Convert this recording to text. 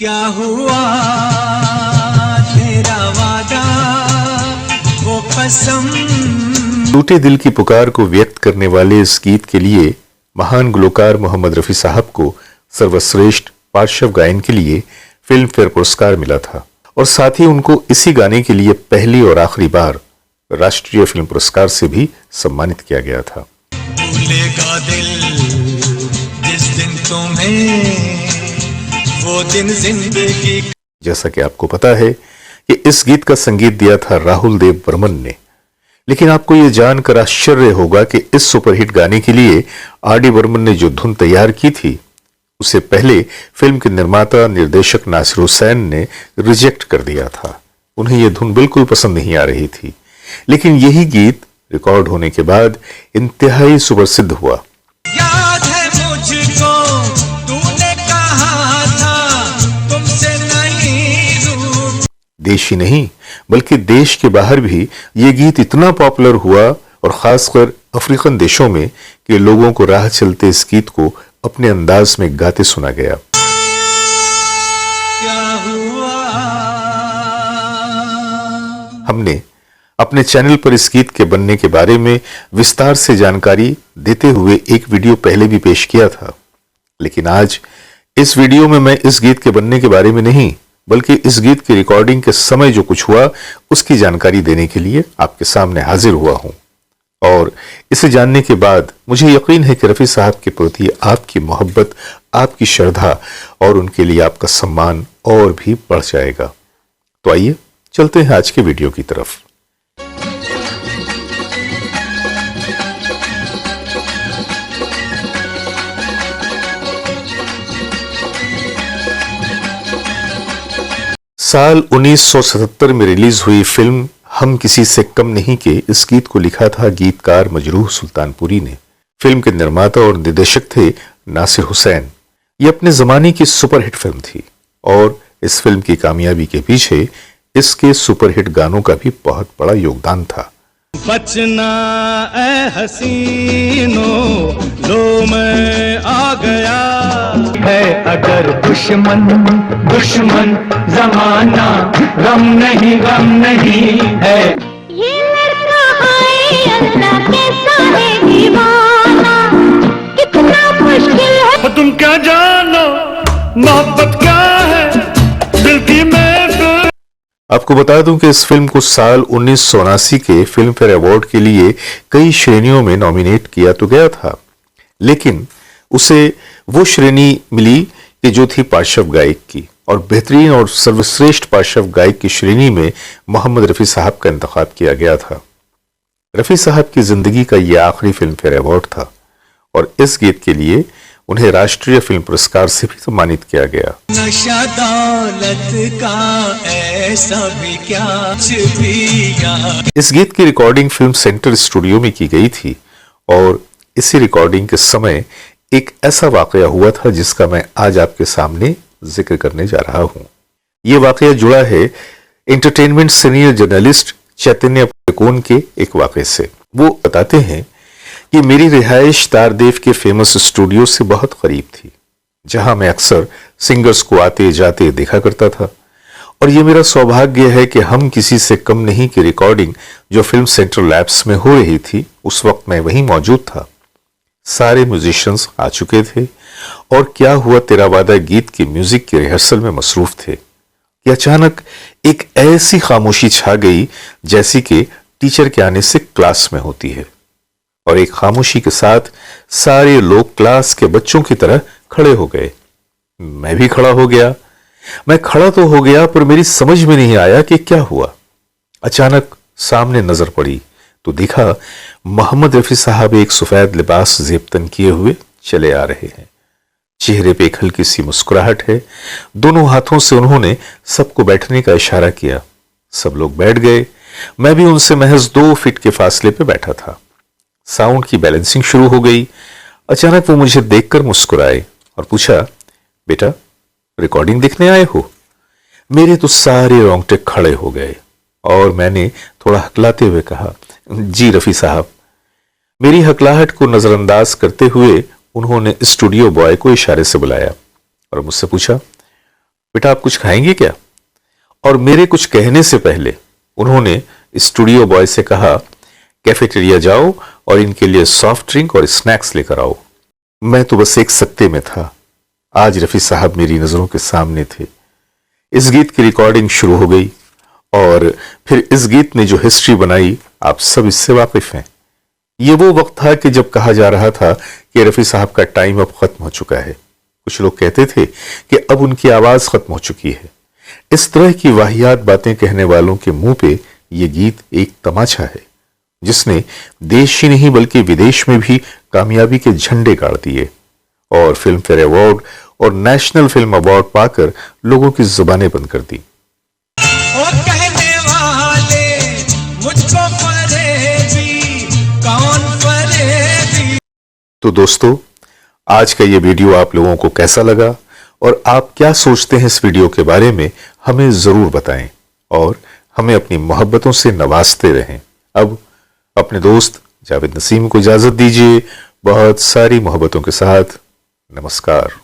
क्या हुआ तेरा वादा वो कसम। टूटे दिल की पुकार को व्यक्त करने वाले इस गीत के लिए महान गुलकार मोहम्मद रफी साहब को सर्वश्रेष्ठ पार्श्व गायन के लिए फिल्म फेयर पुरस्कार मिला था और साथ ही उनको इसी गाने के लिए पहली और आखिरी बार राष्ट्रीय फिल्म पुरस्कार से भी सम्मानित किया गया था। भूलेगा दिल जिस दिन तुम्हें वो दिन जिंदगी। जैसा कि आपको पता है कि इस गीत का संगीत दिया था राहुल देव बर्मन ने, लेकिन आपको यह जानकर आश्चर्य होगा कि इस सुपरहिट गाने के लिए आर.डी. बर्मन ने जो धुन तैयार की थी उसे पहले फिल्म के निर्माता निर्देशक नासिर हुसैन ने रिजेक्ट कर दिया था। उन्हें यह धुन बिल्कुल पसंद नहीं आ रही थी, लेकिन यही गीत रिकॉर्ड होने के बाद इंतहाई सुप्रसिद्ध हुआ। याद है मुझको तूने कहा था तुमसे नहीं रूठ। देश ही नहीं बल्कि देश के बाहर भी ये गीत इतना पॉपुलर हुआ और खासकर अफ्रीकन देशों में कि लोगों को राह चलते इस गीत को अपने अंदाज में गाते सुना गया। क्या हुआ। हमने अपने चैनल पर इस गीत के बनने के बारे में विस्तार से जानकारी देते हुए एक वीडियो पहले भी पेश किया था, लेकिन आज इस वीडियो में मैं इस गीत के बनने के बारे में नहीं बल्कि इस गीत की रिकॉर्डिंग के समय जो कुछ हुआ उसकी जानकारी देने के लिए आपके सामने हाजिर हुआ हूं। और इसे जानने के बाद मुझे यकीन है कि रफी साहब के प्रति आपकी मोहब्बत, आपकी श्रद्धा और उनके लिए आपका सम्मान और भी बढ़ जाएगा। तो आइए चलते हैं आज के वीडियो की तरफ। साल 1977 में रिलीज हुई फिल्म हम किसी से कम नहीं के इस गीत को लिखा था गीतकार मजरूह सुल्तानपुरी ने। फिल्म के निर्माता और निर्देशक थे नासिर हुसैन। ये अपने जमाने की सुपरहिट फिल्म थी और इस फिल्म की कामयाबी के पीछे इसके सुपरहिट गानों का भी बहुत बड़ा योगदान था। बचना ए हसीनो लो मैं आ गया है अगर दुश्मन दुश्मन जमाना गम नहीं है। ये लड़का है अल्लाह के सारे दीवाना कितना मुश्किल है। तुम क्या जानो मोहब्बत क्या है दिल की महफिल। आपको बता दूं कि इस फिल्म को साल 1979 के फिल्म फेयर अवार्ड के लिए कई श्रेणियों में नॉमिनेट किया तो गया था, लेकिन उसे वो श्रेणी मिली कि जो थी पार्श्व गायक की, और बेहतरीन और सर्वश्रेष्ठ पार्श्व गायक की श्रेणी में मोहम्मद रफी साहब का इंतखाब किया गया था। रफी साहब की जिंदगी का यह आखिरी फिल्म फेयर अवार्ड था और इस गीत के लिए उन्हें राष्ट्रीय फिल्म पुरस्कार से भी सम्मानित किया गया। नशा दौलत का ऐसा भी क्या भी यार। इस गीत की रिकॉर्डिंग फिल्म सेंटर स्टूडियो में की गई थी और इसी रिकॉर्डिंग के समय एक ऐसा वाकया हुआ था जिसका मैं आज आपके सामने जिक्र करने जा रहा हूं। यह वाकया जुड़ा है एंटरटेनमेंट सीनियर जर्नलिस्ट चैतन्य पटेकोन के एक वाकये से। वो बताते हैं कि मेरी रिहाइश तारदेव के फेमस स्टूडियो से बहुत करीब थी, जहां मैं अक्सर सिंगर्स को आते जाते देखा करता था, और यह मेरा सौभाग्य है कि हम किसी से कम नहीं की रिकॉर्डिंग जो फिल्म सेंटर लैब्स में हो रही थी उस वक्त मैं वहीं मौजूद था। सारे म्यूजिशियंस आ चुके थे और क्या हुआ तेरा वादा गीत की म्यूजिक की रिहर्सल में मसरूफ थे कि अचानक एक ऐसी खामोशी छा गई जैसी कि टीचर के आने से क्लास में होती है, और एक खामोशी के साथ सारे लोग क्लास के बच्चों की तरह खड़े हो गए। मैं भी खड़ा हो गया। मैं खड़ा तो हो गया पर मेरी समझ में नहीं आया कि क्या हुआ। अचानक सामने नजर पड़ी तो दिखा मोहम्मद रफी साहब एक सफेद लिबास जेबतन किए हुए चले आ रहे हैं। चेहरे पे एक हल्की सी मुस्कुराहट है। दोनों हाथों से उन्होंने सबको बैठने का इशारा किया। सब लोग बैठ गए। मैं भी उनसे महज 2 फीट के फासले पे बैठा था। साउंड की बैलेंसिंग शुरू हो गई। अचानक वो मुझे देखकर मुस्कुराए और पूछा, बेटा रिकॉर्डिंग देखने आए हो? मेरे तो सारे रोंगटे खड़े हो गए और मैंने थोड़ा हकलाते हुए कहा, जी रफी साहब। मेरी हकलाहट को नजरअंदाज करते हुए उन्होंने स्टूडियो बॉय को इशारे से बुलाया और मुझसे पूछा, बेटा आप कुछ खाएंगे क्या? और मेरे कुछ कहने से पहले उन्होंने स्टूडियो बॉय से कहा, कैफेटेरिया जाओ और इनके लिए सॉफ्ट ड्रिंक और स्नैक्स लेकर आओ। मैं तो बस एक सत्ते में था। आज रफी साहब मेरी नजरों के सामने थे। इस गीत की रिकॉर्डिंग शुरू हो गई और फिर इस गीत ने जो हिस्ट्री बनाई, आप सब इससे वाकिफ हैं। ये वो वक्त था कि जब कहा जा रहा था कि रफी साहब का टाइम अब खत्म हो चुका है। कुछ लोग कहते थे कि अब उनकी आवाज खत्म हो चुकी है। इस तरह की वाहियात बातें कहने वालों के मुंह पे ये गीत एक तमाचा है, जिसने देश ही नहीं बल्कि विदेश में भी कामयाबी के झंडे गाड़ दिए और फिल्म फेयर अवार्ड और नेशनल फिल्म अवार्ड पाकर लोगों की जुबानें बंद कर दी। और कहने वाले मुझको फरेबी, कौन फरेबी। तो दोस्तों, आज का ये वीडियो आप लोगों को कैसा लगा और आप क्या सोचते हैं इस वीडियो के बारे में, हमें जरूर बताएं और हमें अपनी मोहब्बतों से नवाजते रहें। अब अपने दोस्त जावेद नसीम को इजाजत दीजिए, बहुत सारी मोहब्बतों के साथ। नमस्कार।